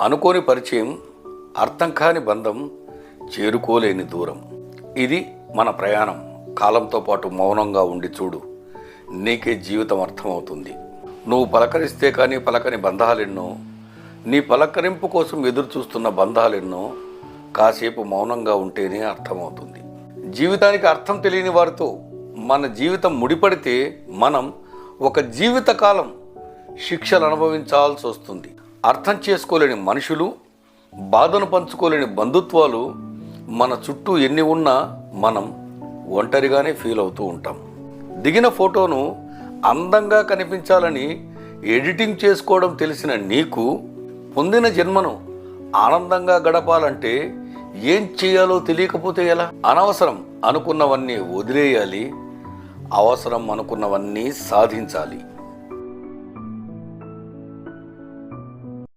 అనుకోని పరిచయం, అర్థం కాని బంధం, చేరుకోలేని దూరం. ఇది మన ప్రయాణం. కాలంతో పాటు మౌనంగా ఉండి చూడు, నీకే జీవితం అర్థమవుతుంది. నువ్వు పలకరిస్తే కానీ పలకని బంధాలెన్నో, నీ పలకరింపు కోసం ఎదురు చూస్తున్న బంధాలెన్నో కాసేపు మౌనంగా ఉంటేనే అర్థమవుతుంది. జీవితానికి అర్థం తెలియని వారితో మన జీవితం ముడిపడితే మనం ఒక జీవితకాలం శిక్షలు అనుభవించాల్సి వస్తుంది. అర్థం చేసుకోలేని మనుషులు, బాధను పంచుకోలేని బంధుత్వాలు మన చుట్టూ ఎన్ని ఉన్నా మనం ఒంటరిగానే ఫీల్ అవుతూ ఉంటాం. దిగిన ఫోటోను అందంగా కనిపించాలని ఎడిటింగ్ చేసుకోవడం తెలిసిన నీకు పొందిన జన్మను ఆనందంగా గడపాలంటే ఏం చేయాలో తెలియకపోతే ఎలా? అనవసరం అనుకున్నవన్నీ వదిలేయాలి, అవసరం అనుకున్నవన్నీ సాధించాలి.